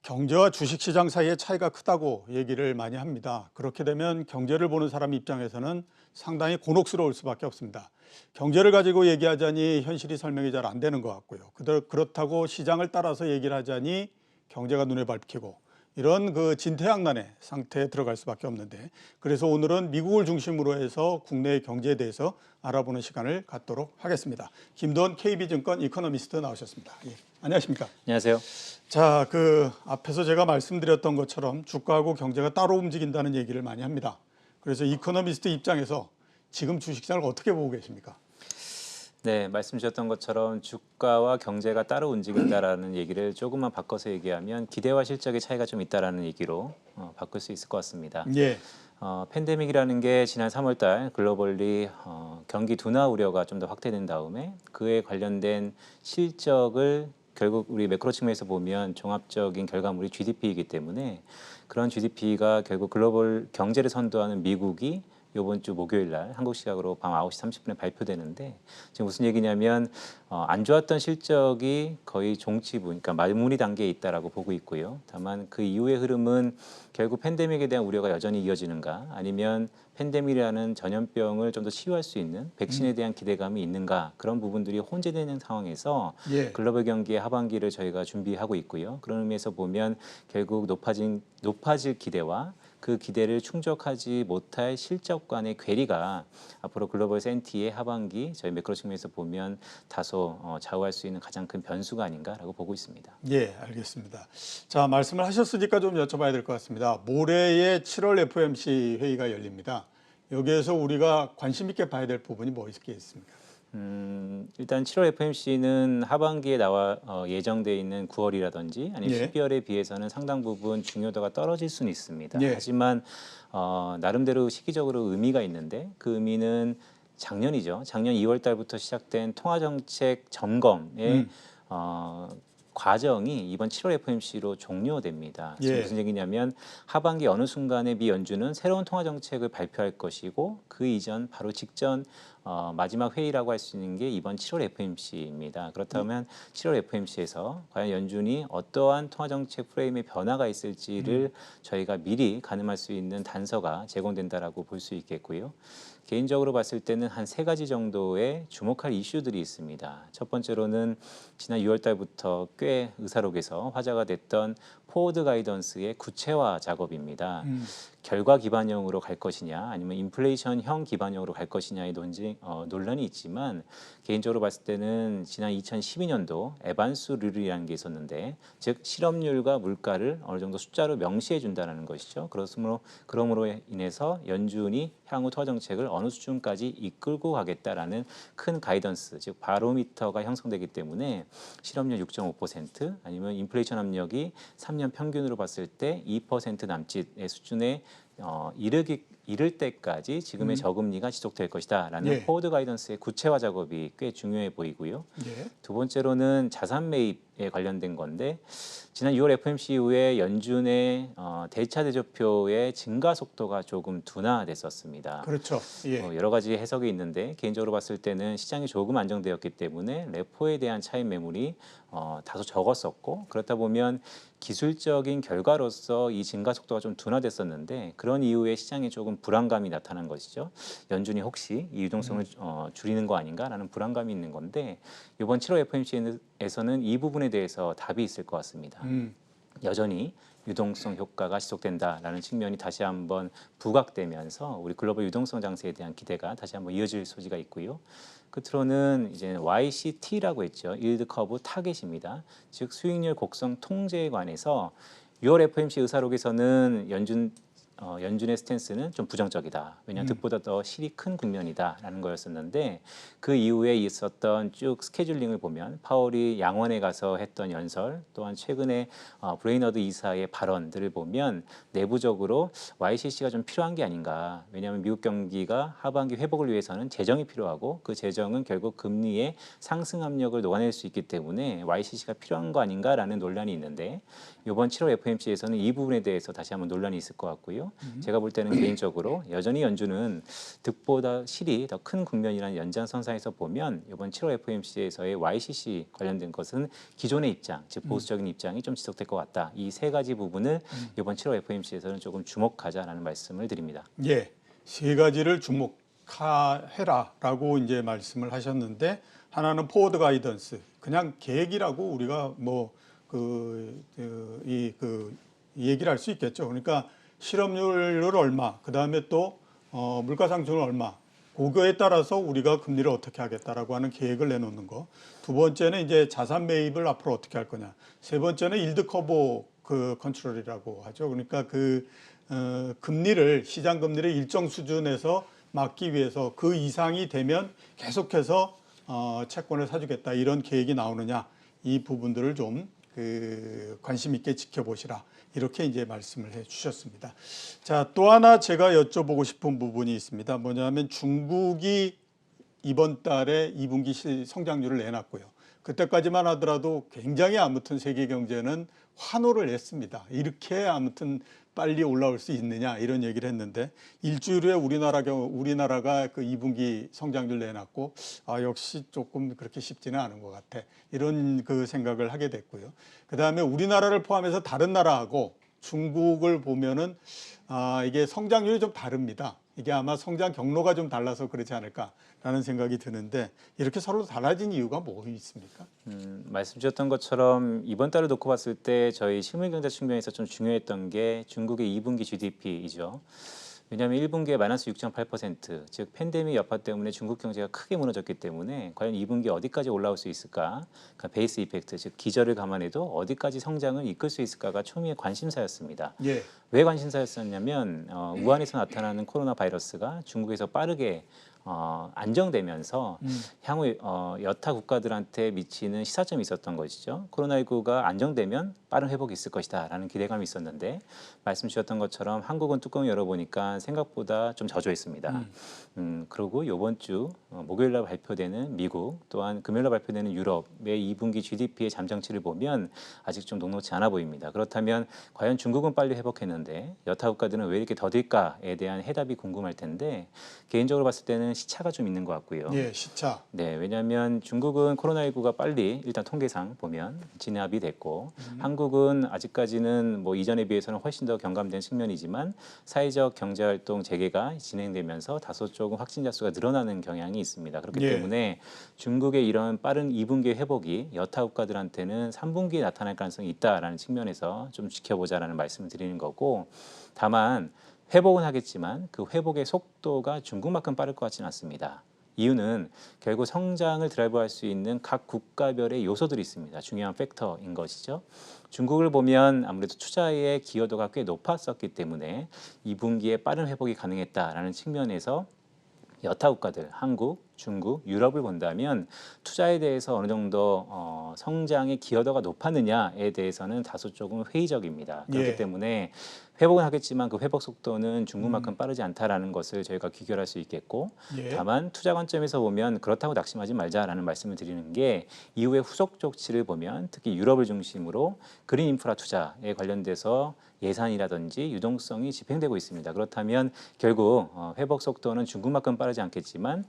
경제와 주식시장 사이의 차이가 크다고 얘기를 많이 합니다. 그렇게 되면 경제를 보는 사람 입장에서는 상당히 곤혹스러울 수밖에 없습니다. 경제를 가지고 얘기하자니 현실이 설명이 잘 안 되는 것 같고요. 그렇다고 시장을 따라서 얘기를 하자니 경제가 눈에 밟히고 이런 진퇴양난의 상태에 들어갈 수밖에 없는데, 그래서 오늘은 미국을 중심으로 해서 국내의 경제에 대해서 알아보는 시간을 갖도록 하겠습니다. 김도원 KB증권 이코노미스트 나오셨습니다. 예, 안녕하십니까? 안녕하세요. 자, 앞에서 제가 말씀드렸던 것처럼 주가하고 경제가 따로 움직인다는 얘기를 많이 합니다. 그래서 이코노미스트 입장에서 지금 주식시장을 어떻게 보고 계십니까? 네, 말씀 주셨던 것처럼 주가와 경제가 따로 움직인다라는 얘기를 조금만 바꿔서 얘기하면 기대와 실적의 차이가 좀 있다라는 얘기로 바꿀 수 있을 것 같습니다. 예. 팬데믹이라는 게 지난 3월 달 글로벌리 경기 둔화 우려가 좀 더 확대된 다음에 그에 관련된 실적을 결국 우리 매크로 측면에서 보면 종합적인 결과물이 GDP이기 때문에 그런 GDP가 결국 글로벌 경제를 선도하는 미국이 이번 주 목요일 날 한국 시각으로 밤 9시 30분에 발표되는데, 지금 무슨 얘기냐면 안 좋았던 실적이 거의 종치부, 그러니까 마무리 단계에 있다라고 보고 있고요. 다만 그 이후의 흐름은 결국 팬데믹에 대한 우려가 여전히 이어지는가, 아니면 팬데믹이라는 전염병을 좀 더 치유할 수 있는 백신에 대한 기대감이 있는가, 그런 부분들이 혼재되는 상황에서 예. 글로벌 경기의 하반기를 저희가 준비하고 있고요. 그런 의미에서 보면 결국 높아질 기대와 그 기대를 충족하지 못할 실적 간의 괴리가 앞으로 글로벌 센티의 하반기 저희 매크로 측면에서 보면 다소 좌우할 수 있는 가장 큰 변수가 아닌가라고 보고 있습니다. 예, 알겠습니다. 자, 말씀을 하셨으니까 좀 여쭤봐야 될 것 같습니다. 모레에 7월 FOMC 회의가 열립니다. 여기에서 우리가 관심 있게 봐야 될 부분이 뭐 있겠습니까? 일단 7월 FOMC는 하반기에 나와 예정돼 있는 9월이라든지 아니면 예. 12월에 비해서는 상당 부분 중요도가 떨어질 수는 있습니다. 예. 하지만 나름대로 시기적으로 의미가 있는데, 그 의미는 작년이죠. 작년 2월 달부터 시작된 통화정책 점검의 과정이 이번 7월 FOMC로 종료됩니다. 지금 예. 무슨 얘기냐면 하반기 어느 순간에 미 연준은 새로운 통화 정책을 발표할 것이고, 그 이전 바로 직전 마지막 회의라고 할 수 있는 게 이번 7월 FOMC입니다. 그렇다면 7월 FOMC에서 과연 연준이 어떠한 통화 정책 프레임의 변화가 있을지를 저희가 미리 가늠할 수 있는 단서가 제공된다라고 볼 수 있겠고요. 개인적으로 봤을 때는 한 3가지 정도의 주목할 이슈들이 있습니다. 첫 번째로는 지난 6월 달부터 꽤 의사록에서 화제가 됐던 포워드 가이던스의 구체화 작업입니다. 결과 기반형으로 갈 것이냐 아니면 인플레이션형 기반형으로 갈 것이냐의 논란이 있지만, 개인적으로 봤을 때는 지난 2012년도 에반스 룰이라는 게 있었는데, 즉 실업률과 물가를 어느 정도 숫자로 명시해 준다는 것이죠. 그러므로 인해서 연준이 향후 통화 정책을 어느 수준까지 이끌고 가겠다라는 큰 가이던스, 즉 바로미터가 형성되기 때문에 실업률 6.5% 아니면 인플레이션 압력이 3년 평균으로 봤을 때 2% 남짓의 수준에 이를 때까지 지금의 저금리가 지속될 것이다라는 예. 포워드 가이던스의 구체화 작업이 꽤 중요해 보이고요. 예. 두 번째로는 자산 매입에 관련된 건데, 지난 6월 FOMC 이후에 연준의 대차 대조표의 증가 속도가 조금 둔화됐었습니다. 그렇죠. 예. 여러 가지 해석이 있는데, 개인적으로 봤을 때는 시장이 조금 안정되었기 때문에 레포에 대한 차익 매물이 다소 적었었고, 그렇다 보면 기술적인 결과로서 이 증가 속도가 좀 둔화됐었는데, 그런 이후에 시장에 조금 불안감이 나타난 것이죠. 연준이 혹시 이 유동성을 줄이는 거 아닌가라는 불안감이 있는 건데, 이번 7월 FOMC에서는 이 부분에 대해서 답이 있을 것 같습니다. 여전히 유동성 효과가 지속된다라는 측면이 다시 한번 부각되면서 우리 글로벌 유동성 장세에 대한 기대가 다시 한번 이어질 소지가 있고요. 끝으로는 이제 YCT라고 했죠. 일드 커브 타겟입니다. 즉 수익률 곡선 통제에 관해서 6월 FOMC 의사록에서는 연준의 스탠스는 좀 부정적이다. 왜냐하면 득보다 더 실이 큰 국면이다라는 거였었는데, 그 이후에 있었던 쭉 스케줄링을 보면 파월이 양원에 가서 했던 연설, 또한 최근에 브레이너드 이사의 발언들을 보면 내부적으로 YCC가 좀 필요한 게 아닌가. 왜냐하면 미국 경기가 하반기 회복을 위해서는 재정이 필요하고, 그 재정은 결국 금리의 상승 압력을 녹아낼 수 있기 때문에 YCC가 필요한 거 아닌가라는 논란이 있는데, 이번 7월 FOMC에서는 이 부분에 대해서 다시 한번 논란이 있을 것 같고요. 같고요. 제가 볼 때는 개인적으로 여전히 연준은 득보다 실이 더 큰 국면이라는 연장선상에서 보면 이번 7월 FOMC에서의 YCC 관련된 것은 기존의 입장, 즉 보수적인 입장이 좀 지속될 것 같다. 이 세 가지 부분을 이번 7월 FOMC에서는 조금 주목하자라는 말씀을 드립니다. 예, 세 가지를 주목해라라고 이제 말씀을 하셨는데 하나는 포워드 가이던스, 그냥 계획이라고 우리가 얘기를 할 수 있겠죠. 그러니까 실업률을 얼마, 그 다음에 또 물가 상승을 얼마, 그거에 따라서 우리가 금리를 어떻게 하겠다라고 하는 계획을 내놓는 거. 두 번째는 이제 자산 매입을 앞으로 어떻게 할 거냐. 세 번째는 일드 커버 컨트롤이라고 하죠. 그러니까 금리를 시장 금리를 일정 수준에서 막기 위해서 그 이상이 되면 계속해서 채권을 사주겠다 이런 계획이 나오느냐 이 부분들을 좀 관심 있게 지켜보시라 이렇게 이제 말씀을 해주셨습니다. 자, 또 하나 제가 여쭤보고 싶은 부분이 있습니다. 뭐냐면 중국이 이번 달에 2분기 성장률을 내놨고요. 그때까지만 하더라도 굉장히 아무튼 세계 경제는 환호를 했습니다. 이렇게 아무튼 빨리 올라올 수 있느냐 이런 얘기를 했는데 일주일 후에 우리나라가 그 2분기 성장률 내놨고 역시 조금 그렇게 쉽지는 않은 것 같아 이런 생각을 하게 됐고요. 그 다음에 우리나라를 포함해서 다른 나라하고 중국을 보면은 이게 성장률이 좀 다릅니다. 이게 아마 성장 경로가 좀 달라서 그렇지 않을까라는 생각이 드는데 이렇게 서로 달라진 이유가 뭐 있습니까? 말씀 주셨던 것처럼 이번 달을 놓고 봤을 때 저희 실물경제 측면에서 좀 중요했던 게 중국의 2분기 GDP이죠. 왜냐하면 1분기에 마이너스 6.8%, 즉 팬데믹 여파 때문에 중국 경제가 크게 무너졌기 때문에 과연 2분기 어디까지 올라올 수 있을까? 그러니까 베이스 이펙트, 즉 기저를 감안해도 어디까지 성장을 이끌 수 있을까가 초미의 관심사였습니다. 예. 왜 관심사였었냐면 우한에서 나타나는 코로나 바이러스가 중국에서 빠르게 안정되면서 향후 여타 국가들한테 미치는 시사점이 있었던 것이죠. 코로나19가 안정되면 빠른 회복이 있을 것이다라는 기대감이 있었는데 말씀 주셨던 것처럼 한국은 뚜껑을 열어보니까 생각보다 좀 저조했습니다. 그리고 이번 주 목요일 날 발표되는 미국 또한 금요일 날 발표되는 유럽의 2분기 GDP의 잠정치를 보면 아직 좀 녹록지 않아 보입니다. 그렇다면 과연 중국은 빨리 회복했는데 여타 국가들은 왜 이렇게 더딜까에 대한 해답이 궁금할 텐데 개인적으로 봤을 때는 시차가 좀 있는 것 같고요. 예, 시차. 네, 왜냐하면 중국은 코로나19가 빨리 일단 통계상 보면 진압이 됐고 한국은 아직까지는 뭐 이전에 비해서는 훨씬 더 경감된 측면이지만 사회적 경제활동 재개가 진행되면서 다소 조금 확진자 수가 늘어나는 경향이 있습니다. 그렇기 예. 때문에 중국의 이런 빠른 2분기 회복이 여타 국가들한테는 3분기에 나타날 가능성이 있다라는 측면에서 좀 지켜보자라는 말씀을 드리는 거고 다만 회복은 하겠지만 그 회복의 속도가 중국만큼 빠를 것 같지는 않습니다. 이유는 결국 성장을 드라이브할 수 있는 각 국가별의 요소들이 있습니다. 중요한 팩터인 것이죠. 중국을 보면 아무래도 투자의 기여도가 꽤 높았었기 때문에 2분기에 빠른 회복이 가능했다라는 측면에서 여타 국가들, 한국, 중국, 유럽을 본다면 투자에 대해서 어느 정도 성장의 기여도가 높았느냐에 대해서는 다소 조금 회의적입니다. 그렇기 예. 때문에 회복은 하겠지만 그 회복 속도는 중국만큼 빠르지 않다라는 것을 저희가 귀결할 수 있겠고 예. 다만 투자 관점에서 보면 그렇다고 낙심하지 말자라는 말씀을 드리는 게 이후에 후속 조치를 보면 특히 유럽을 중심으로 그린 인프라 투자에 관련돼서 예산이라든지 유동성이 집행되고 있습니다. 그렇다면 결국 회복 속도는 중국만큼 빠르지 않겠지만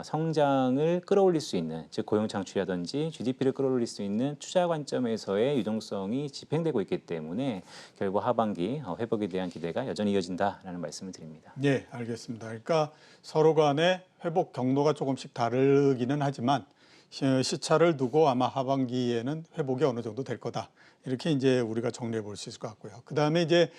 성장을 끌어올릴 수 있는 즉 고용 창출이라든지 GDP를 끌어올릴 수 있는 투자 관점에서의 유동성이 집행되고 있기 때문에 결국 하반기 회복에 대한 기대가 여전히 이어진다라는 말씀을 드립니다. 네, 알겠습니다. 그러니까 서로 간에 회복 경로가 조금씩 다르기는 하지만 시차를 두고 아마 하반기에는 회복이 어느 정도 될 거다. 이렇게 이제 우리가 정리해 볼 수 있을 것 같고요. 그 다음에 이제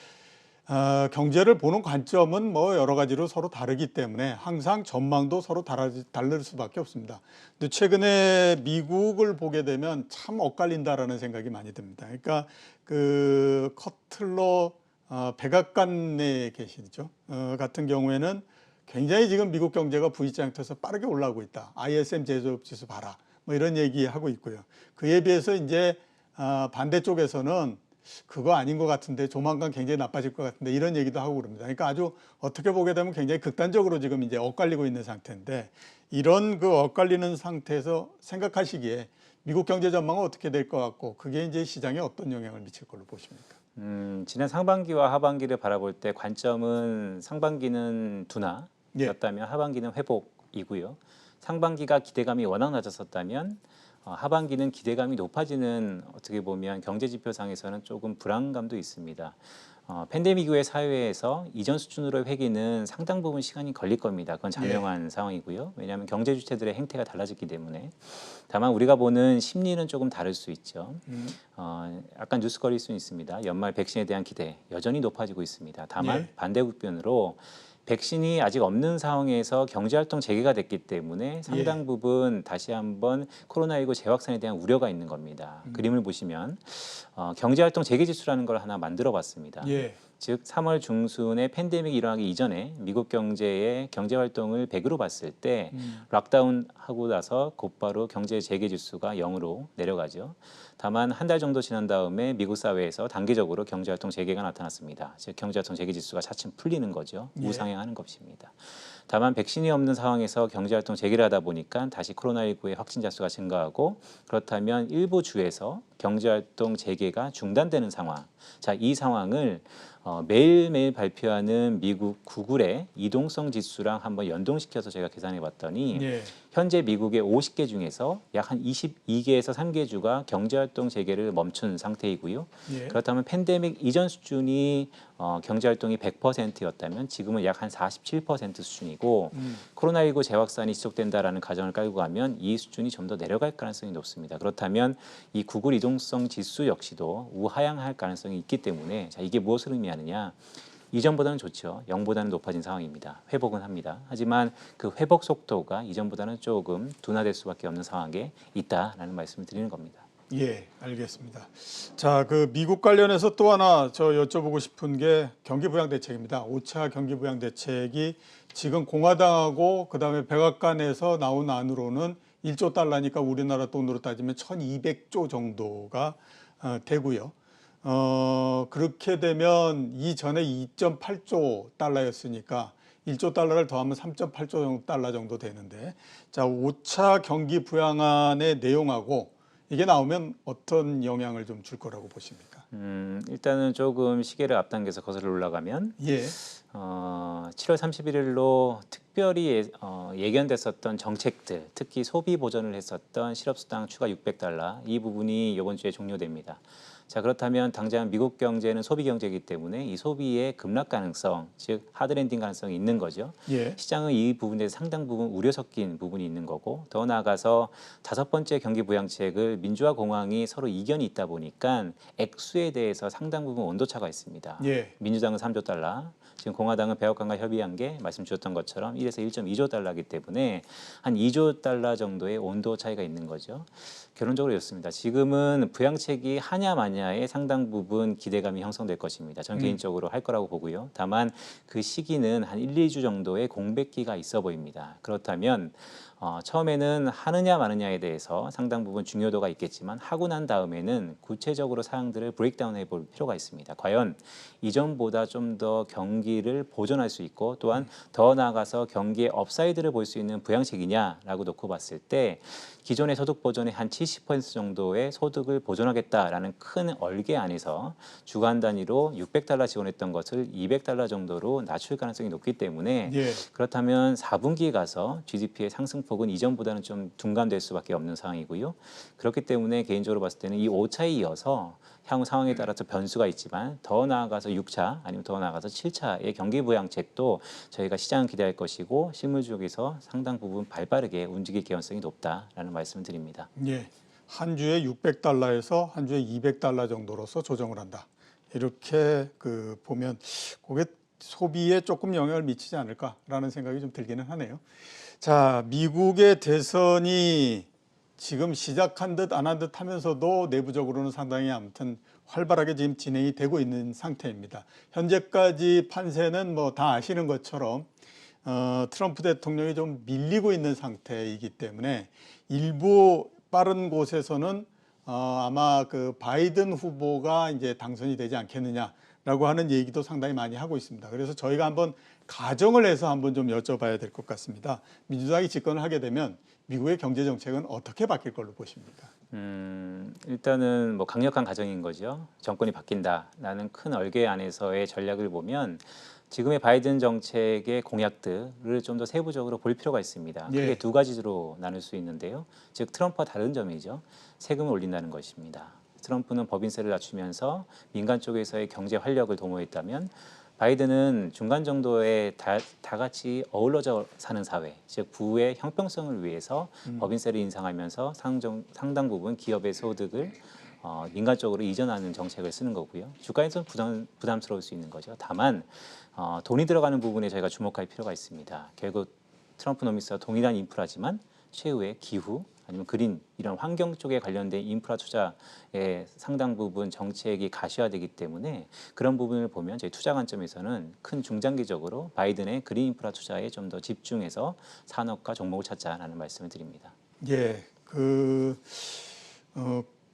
경제를 보는 관점은 뭐 여러 가지로 서로 다르기 때문에 항상 전망도 서로 다를 수밖에 없습니다. 근데 최근에 미국을 보게 되면 참 엇갈린다라는 생각이 많이 듭니다. 그러니까 그 커틀러 백악관에 계시죠. 같은 경우에는 굉장히 지금 미국 경제가 V자 형태에서 빠르게 올라오고 있다. ISM 제조업 지수 봐라. 뭐 이런 얘기하고 있고요. 그에 비해서 이제 반대쪽에서는 그거 아닌 것 같은데 조만간 굉장히 나빠질 것 같은데 이런 얘기도 하고 그럽니다. 그러니까 아주 어떻게 보게 되면 굉장히 극단적으로 지금 이제 엇갈리고 있는 상태인데 이런 엇갈리는 상태에서 생각하시기에 미국 경제 전망은 어떻게 될 것 같고 그게 이제 시장에 어떤 영향을 미칠 걸로 보십니까? 지난 상반기와 하반기를 바라볼 때 관점은 상반기는 둔화였다면 하반기는 회복이고요. 상반기가 기대감이 워낙 낮았었다면 하반기는 기대감이 높아지는 어떻게 보면 경제 지표상에서는 조금 불안감도 있습니다. 팬데믹 이후의 사회에서 이전 수준으로 회귀는 상당 부분 시간이 걸릴 겁니다. 그건 자명한 상황이고요. 왜냐하면 경제 주체들의 행태가 달라졌기 때문에. 다만 우리가 보는 심리는 조금 다를 수 있죠. 약간 뉴스거리일 수 있습니다. 연말 백신에 대한 기대 여전히 높아지고 있습니다. 다만 반대국변으로 백신이 아직 없는 상황에서 경제활동 재개가 됐기 때문에 상당 부분 다시 한번 코로나19 재확산에 대한 우려가 있는 겁니다. 그림을 보시면 경제활동 재개 지수라는 걸 하나 만들어봤습니다. 즉 3월 중순에 팬데믹이 일어나기 이전에 미국 경제의 경제활동을 100으로 봤을 때 락다운 하고 나서 곧바로 경제 재개 지수가 0으로 내려가죠. 다만 한 달 정도 지난 다음에 미국 사회에서 단계적으로 경제활동 재개가 나타났습니다. 즉 경제활동 재개 지수가 차츰 풀리는 거죠. 우상향하는 것입니다. 다만 백신이 없는 상황에서 경제활동 재개를 하다 보니까 다시 코로나19의 확진자 수가 증가하고 그렇다면 일부 주에서 경제활동 재개가 중단되는 상황. 자, 이 상황을 매일매일 발표하는 미국 구글의 이동성 지수랑 한번 연동시켜서 제가 계산해 봤더니 현재 미국의 50개 중에서 약 한 22개에서 3개 주가 경제활동 재개를 멈춘 상태이고요. 그렇다면 팬데믹 이전 수준이 경제활동이 100%였다면 지금은 약 한 47% 수준이고 코로나19 재확산이 지속된다라는 가정을 깔고 가면 이 수준이 좀 더 내려갈 가능성이 높습니다. 그렇다면 이 구글 이동성 지수 역시도 우하향할 가능성이 있기 때문에 자, 이게 무엇을 의미하느냐? 이전보다는 좋죠. 0보다는 높아진 상황입니다. 회복은 합니다. 하지만 그 회복 속도가 이전보다는 조금 둔화될 수밖에 없는 상황에 있다라는 말씀을 드리는 겁니다. 예, 알겠습니다. 자, 그 미국 관련해서 또 하나 저 여쭤보고 싶은 게 경기부양 대책입니다. 5차 경기부양 대책이 지금 공화당하고 그다음에 백악관에서 나온 안으로는 1조 달러니까 우리나라 돈으로 따지면 1,200조 정도가 되고요. 그렇게 되면 이전에 2.8조 달러였으니까 1조 달러를 더하면 3.8조 달러 정도 되는데, 자, 5차 경기 부양안의 내용하고 이게 나오면 어떤 영향을 좀 줄 거라고 보십니까? 일단은 조금 시계를 앞당겨서 거슬러 올라가면 7월 31일로 특별히 예견됐었던 정책들, 특히 소비 보전을 했었던 실업수당 추가 600달러 이 부분이 이번 주에 종료됩니다. 자, 그렇다면 당장 미국 경제는 소비 경제이기 때문에 이 소비의 급락 가능성, 즉 하드랜딩 가능성이 있는 거죠. 시장은 이 부분에 상당 부분 우려 섞인 부분이 있는 거고 더 나아가서 5번째 경기 부양책을 민주와 공화당이 서로 이견이 있다 보니까 액수에 대해서 상당 부분 온도차가 있습니다. 민주당은 3조 달러, 지금 공화당은 백악관과 협의한 게 말씀 주셨던 것처럼 1에서 1.2조 달러이기 때문에 한 2조 달러 정도의 온도 차이가 있는 거죠. 결론적으로 이렇습니다. 지금은 부양책이 하냐 마냐에 상당 부분 기대감이 형성될 것입니다. 저는 개인적으로 할 거라고 보고요. 다만 그 시기는 한 1, 2주 정도의 공백기가 있어 보입니다. 그렇다면 처음에는 하느냐 마느냐에 대해서 상당 부분 중요도가 있겠지만 하고 난 다음에는 구체적으로 사항들을 브레이크다운 해볼 필요가 있습니다. 과연 이전보다 좀 더 경기를 보존할 수 있고 또한 더 나아가서 경기의 업사이드를 볼 수 있는 부양책이냐라고 놓고 봤을 때 기존의 소득 보전의 한 70% 정도의 소득을 보존하겠다라는 큰 얼개 안에서 주간 단위로 600달러 지원했던 것을 200달러 정도로 낮출 가능성이 높기 때문에 그렇다면 4분기에 가서 GDP의 상승폭은 이전보다는 좀 둔감될 수밖에 없는 상황이고요. 그렇기 때문에 개인적으로 봤을 때는 이 5차에 이어서 향후 상황에 따라서 변수가 있지만 더 나아가서 6차 아니면 더 나아가서 7차의 경기 부양책도 저희가 시장을 기대할 것이고 실물 쪽에서 상당 부분 발빠르게 움직일 개연성이 높다라는 말씀을 드립니다. 한 주에 600달러에서 한 주에 200달러 정도로서 조정을 한다. 이렇게 보면 그게 소비에 조금 영향을 미치지 않을까라는 생각이 좀 들기는 하네요. 자, 미국의 대선이 지금 시작한 듯 안 한 듯 하면서도 내부적으로는 상당히 아무튼 활발하게 지금 진행이 되고 있는 상태입니다. 현재까지 판세는 뭐 다 아시는 것처럼 트럼프 대통령이 좀 밀리고 있는 상태이기 때문에 일부 빠른 곳에서는 아마 그 바이든 후보가 이제 당선이 되지 않겠느냐라고 하는 얘기도 상당히 많이 하고 있습니다. 그래서 저희가 한번 가정을 해서 한번 좀 여쭤봐야 될 것 같습니다. 민주당이 집권을 하게 되면 미국의 경제 정책은 어떻게 바뀔 걸로 보십니까? 일단은 뭐 강력한 가정인 거죠. 정권이 바뀐다라는 큰 얼개 안에서의 전략을 보면 지금의 바이든 정책의 공약들을 좀 더 세부적으로 볼 필요가 있습니다. 크게 예. 두 가지로 나눌 수 있는데요. 즉 트럼프와 다른 점이죠. 세금을 올린다는 것입니다. 트럼프는 법인세를 낮추면서 민간 쪽에서의 경제 활력을 도모했다면 바이든은 중간 정도의 다 같이 어우러져 사는 사회, 즉 부의 형평성을 위해서 법인세를 인상하면서 상당 부분 기업의 소득을 민간 쪽으로 이전하는 정책을 쓰는 거고요. 주가에서는 부담스러울 수 있는 거죠. 다만 돈이 들어가는 부분에 저희가 주목할 필요가 있습니다. 결국 트럼프 노미스와 동일한 인프라지만 최후의 기후 아니면 그린 이런 환경 쪽에 관련된 인프라 투자의 상당 부분 정책이 가시화되기 때문에 그런 부분을 보면 저희 투자 관점에서는 큰 중장기적으로 바이든의 그린 인프라 투자에 좀 더 집중해서 산업과 종목을 찾자라는 말씀을 드립니다. 예,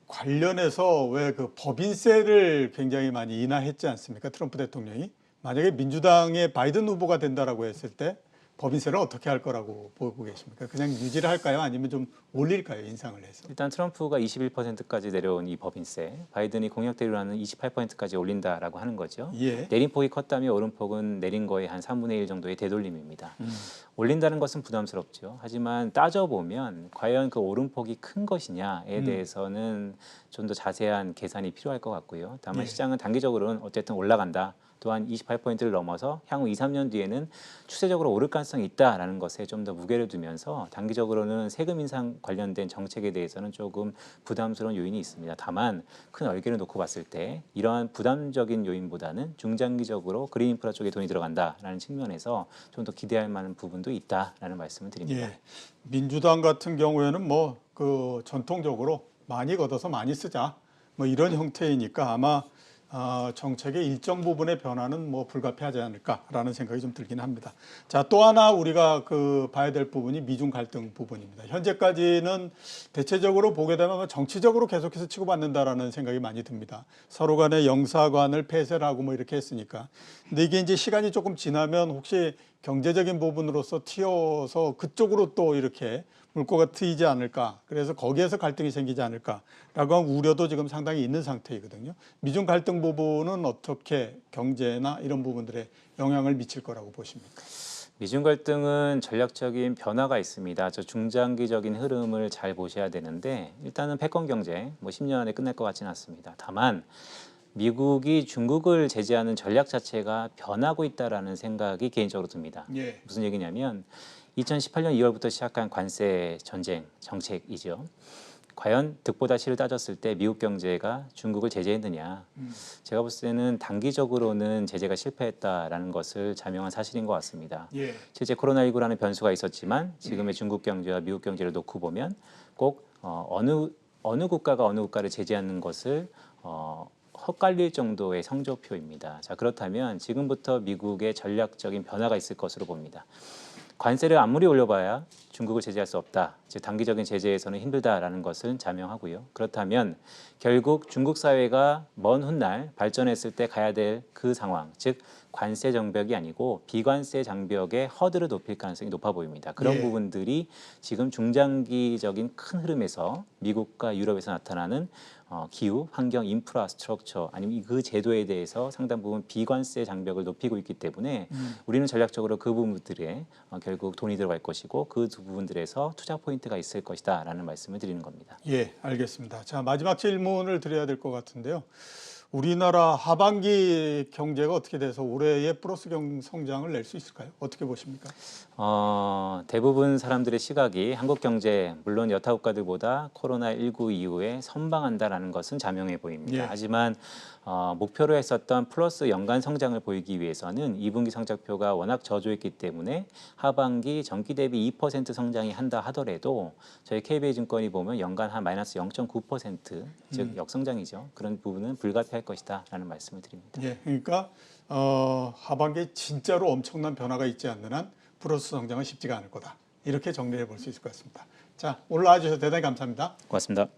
관련해서 왜 그 법인세를 굉장히 많이 인하했지 않습니까? 트럼프 대통령이. 만약에 민주당의 바이든 후보가 된다라고 했을 때 법인세를 어떻게 할 거라고 보고 계십니까? 그냥 유지를 할까요? 아니면 좀 올릴까요? 인상을 해서. 일단 트럼프가 21%까지 내려온 이 법인세, 바이든이 공약대로라는 28%까지 올린다라고 하는 거죠. 예. 내림폭이 컸다면 오름폭은 내린 거의 한 3분의 1 정도의 되돌림입니다. 올린다는 것은 부담스럽죠. 하지만 따져보면 과연 그 오름폭이 큰 것이냐에 대해서는 좀 더 자세한 계산이 필요할 것 같고요. 다만 예. 시장은 단기적으로는 어쨌든 올라간다. 또한 28%를 넘어서 향후 2, 3년 뒤에는 추세적으로 오를 가능성이 있다라는 것에 좀 더 무게를 두면서 단기적으로는 세금 인상 관련된 정책에 대해서는 조금 부담스러운 요인이 있습니다. 다만 큰 얼개를 놓고 봤을 때 이러한 부담적인 요인보다는 중장기적으로 그린 인프라 쪽에 돈이 들어간다라는 측면에서 좀 더 기대할 만한 부분도 있다라는 말씀을 드립니다. 예. 민주당 같은 경우에는 전통적으로 많이 걷어서 많이 쓰자 뭐 이런 형태이니까 아마 정책의 일정 부분의 변화는 불가피하지 않을까라는 생각이 좀 들긴 합니다. 자, 또 하나 우리가 봐야 될 부분이 미중 갈등 부분입니다. 현재까지는 대체적으로 보게 되면 정치적으로 계속해서 치고받는다라는 생각이 많이 듭니다. 서로 간에 영사관을 폐쇄를 하고 이렇게 했으니까. 근데 이게 이제 시간이 조금 지나면 혹시 경제적인 부분으로서 튀어서 그쪽으로 또 이렇게 물꼬가 트이지 않을까. 그래서 거기에서 갈등이 생기지 않을까라고 한 우려도 지금 상당히 있는 상태이거든요. 미중 갈등 부분은 어떻게 경제나 이런 부분들에 영향을 미칠 거라고 보십니까? 미중 갈등은 전략적인 변화가 있습니다. 저 중장기적인 흐름을 잘 보셔야 되는데 일단은 패권 경제 10년 안에 끝날 것 같지는 않습니다. 다만 미국이 중국을 제재하는 전략 자체가 변하고 있다라는 생각이 개인적으로 듭니다. 예. 무슨 얘기냐면 2018년 2월부터 시작한 관세 전쟁 정책이죠. 과연 득보다 실을 따졌을 때 미국 경제가 중국을 제재했느냐. 제가 봤을 때는 단기적으로는 제재가 실패했다라는 것을 자명한 사실인 것 같습니다. 예. 실제 코로나19라는 변수가 있었지만 지금의 중국 경제와 미국 경제를 놓고 보면 꼭 어느 국가가 어느 국가를 제재하는 것을 헛갈릴 정도의 성적표입니다. 자, 그렇다면 지금부터 미국의 전략적인 변화가 있을 것으로 봅니다. 관세를 아무리 올려봐야 중국을 제재할 수 없다. 즉 단기적인 제재에서는 힘들다라는 것을 자명하고요. 그렇다면 결국 중국 사회가 먼 훗날 발전했을 때 가야 될 그 상황, 즉 관세 장벽이 아니고 비관세 장벽의 허들을 높일 가능성이 높아 보입니다. 그런 예. 부분들이 지금 중장기적인 큰 흐름에서 미국과 유럽에서 나타나는 기후, 환경, 인프라, 스트럭처 아니면 그 제도에 대해서 상당 부분 비관세 장벽을 높이고 있기 때문에 우리는 전략적으로 그 부분들에 결국 돈이 들어갈 것이고 그 두 부분들에서 투자 포인트가 있을 것이다라는 말씀을 드리는 겁니다. 예, 알겠습니다. 자, 마지막 질문을 드려야 될 것 같은데요. 우리나라 하반기 경제가 어떻게 돼서 올해의 플러스 성장을 낼 수 있을까요? 어떻게 보십니까? 대부분 사람들의 시각이 한국 경제 물론 여타 국가들보다 코로나19 이후에 선방한다라는 것은 자명해 보입니다. 예. 하지만 목표로 했었던 플러스 연간 성장을 보이기 위해서는 2분기 성적표가 워낙 저조했기 때문에 하반기 전기 대비 2% 성장이 한다 하더라도 저희 KB증권이 보면 연간 한 마이너스 0.9% 즉 역성장이죠. 그런 부분은 불가피할 것이다라는 말씀을 드립니다. 예, 그러니까 하반기에 진짜로 엄청난 변화가 있지 않는 한 플러스 성장은 쉽지가 않을 거다. 이렇게 정리해 볼 수 있을 것 같습니다. 자, 오늘 나와주셔서 대단히 감사합니다. 고맙습니다.